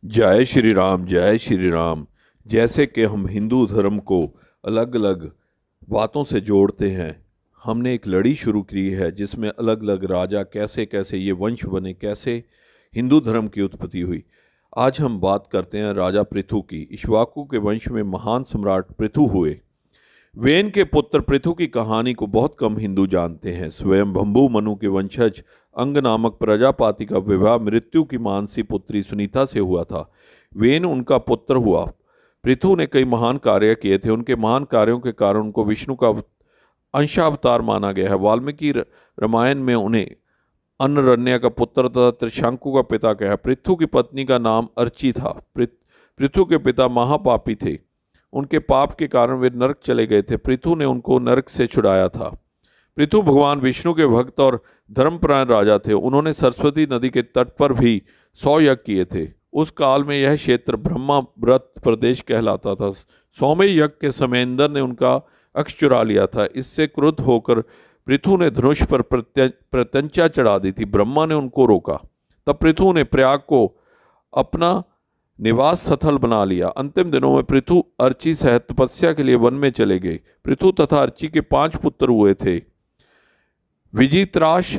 जय श्री राम, जय श्री राम। जैसे कि हम हिंदू धर्म को अलग अलग बातों से जोड़ते हैं, हमने एक लड़ी शुरू की है जिसमें अलग अलग राजा कैसे कैसे ये वंश बने, कैसे हिंदू धर्म की उत्पत्ति हुई। आज हम बात करते हैं राजा पृथु की। इक्ष्वाकु के वंश में महान सम्राट पृथु हुए। वेन के पुत्र पृथु की कहानी को बहुत कम हिंदू जानते हैं। स्वयं भंबु मनु के वंशज अंग नामक प्रजापति का विवाह मृत्यु की मानसी पुत्री सुनीता से हुआ था। वेन उनका पुत्र हुआ। पृथु ने कई महान कार्य किए थे। उनके महान कार्यों के कारण उनको विष्णु का अंशावतार माना गया है। वाल्मीकि रामायण में उन्हें अनरण्य का पुत्र तथा त्रिशंकु का पिता कहा। पृथु की पत्नी का नाम अर्ची था। पृथु के पिता महापापी थे। उनके पाप के कारण वे नरक चले गए थे। पृथु ने उनको नरक से छुड़ाया था। पृथु भगवान विष्णु के भक्त और धर्मपरायण राजा थे। उन्होंने सरस्वती नदी के तट पर भी 100 यज्ञ किए थे। उस काल में यह क्षेत्र ब्रह्माव्रत प्रदेश कहलाता था। 100वें यज्ञ के समय इंद्र ने उनका अक्ष चुरा लिया था। इससे क्रुद्ध होकर पृथु ने धनुष पर प्रत्यंचा चढ़ा दी थी। ब्रह्मा ने उनको रोका। तब पृथु ने प्रयाग को अपना निवास स्थल बना लिया। अंतिम दिनों में पृथु अर्ची सहित तपस्या के लिए वन में चले गए। पृथु तथा अर्ची के 5 पुत्र हुए थे, विजित्राश,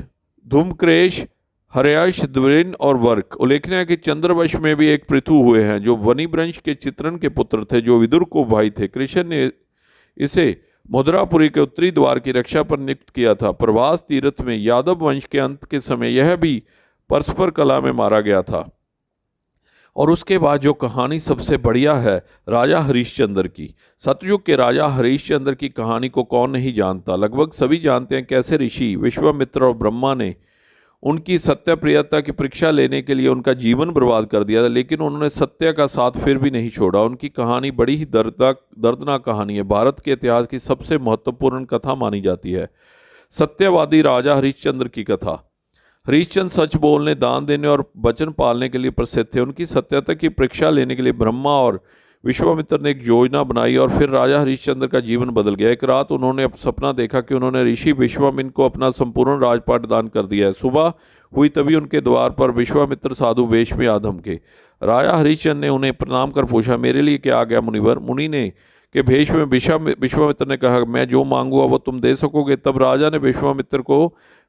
धूमक्रेश, हर्यश, द्विन और वर्क। उल्लेखनीय है कि चंद्रवंश में भी एक पृथु हुए हैं जो वनिवृंश के चित्रण के पुत्र थे, जो विदुर को भाई थे। कृष्ण ने इसे मधुरापुरी के उत्तरी द्वार की रक्षा पर नियुक्त किया था। प्रभास तीर्थ में यादव वंश के अंत के समय यह भी परस्पर कला में मारा गया था। और उसके बाद जो कहानी सबसे बढ़िया है, राजा हरिश्चंद्र की। सतयुग के राजा हरिश्चंद्र की कहानी को कौन नहीं जानता। लगभग सभी जानते हैं कैसे ऋषि विश्वामित्र और ब्रह्मा ने उनकी सत्यप्रियता की परीक्षा लेने के लिए उनका जीवन बर्बाद कर दिया था, लेकिन उन्होंने सत्य का साथ फिर भी नहीं छोड़ा। उनकी कहानी बड़ी ही दर्दनाक कहानी है। भारत के इतिहास की सबसे महत्वपूर्ण कथा मानी जाती है सत्यवादी राजा हरिश्चंद्र की कथा। हरिश्चंद्र सच बोलने, दान देने और वचन पालने के लिए प्रसिद्ध थे। उनकी सत्यता की परीक्षा लेने के लिए ब्रह्मा और विश्वामित्र ने एक योजना बनाई और फिर राजा हरिश्चंद्र का जीवन बदल गया। एक रात उन्होंने सपना देखा कि उन्होंने ऋषि विश्वामित्र को अपना संपूर्ण राजपाट दान कर दिया है। सुबह हुई तभी उनके द्वार पर विश्वामित्र साधु वेश में आ धमके। राजा हरिश्चंद्र ने उन्हें प्रणाम कर पूछा, मेरे लिए क्या आ गया मुनिवर। मुनि ने के भेष में विश्वामित्र ने कहा, मैं जो मांगूंगा वो तुम दे सकोगे। तब राजा ने विश्वामित्र को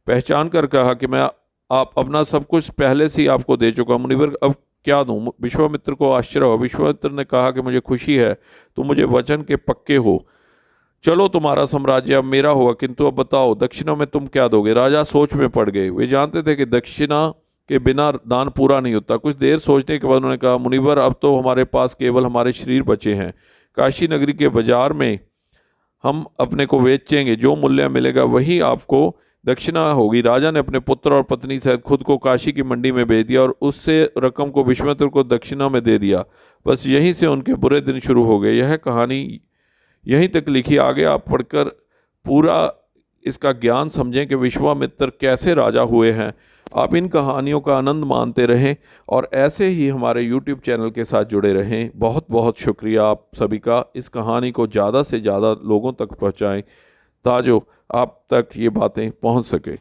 पहचान कर कहा कि मैं आप अपना सब कुछ पहले से ही आपको दे चुका, मुनिवर अब क्या दूं। विश्वामित्र को आश्चर्य हुआ। विश्वामित्र ने कहा कि मुझे खुशी है, तुम मुझे वचन के पक्के हो। चलो तुम्हारा साम्राज्य अब मेरा होगा, किंतु अब बताओ दक्षिणा में तुम क्या दोगे। राजा सोच में पड़ गए। वे जानते थे कि दक्षिणा के बिना दान पूरा नहीं होता। कुछ देर सोचने के बाद उन्होंने कहा, मुनिवर अब तो हमारे पास केवल हमारे शरीर बचे हैं। काशी नगरी के बाजार में हम अपने को बेचेंगे, जो मूल्य मिलेगा वही आपको दक्षिणा होगी। राजा ने अपने पुत्र और पत्नी सहित खुद को काशी की मंडी में बेच दिया और उससे रकम को विश्वामित्र को दक्षिणा में दे दिया। बस यहीं से उनके बुरे दिन शुरू हो गए। यह कहानी यहीं तक लिखी। आगे आप पढ़कर पूरा इसका ज्ञान समझें कि विश्वामित्र कैसे राजा हुए हैं। आप इन कहानियों का आनंद मानते रहें और ऐसे ही हमारे YouTube चैनल के साथ जुड़े रहें। बहुत बहुत शुक्रिया आप सभी का। इस कहानी को ज़्यादा से ज़्यादा लोगों तक पहुँचाएँ ताजो आप तक ये बातें पहुंच सके।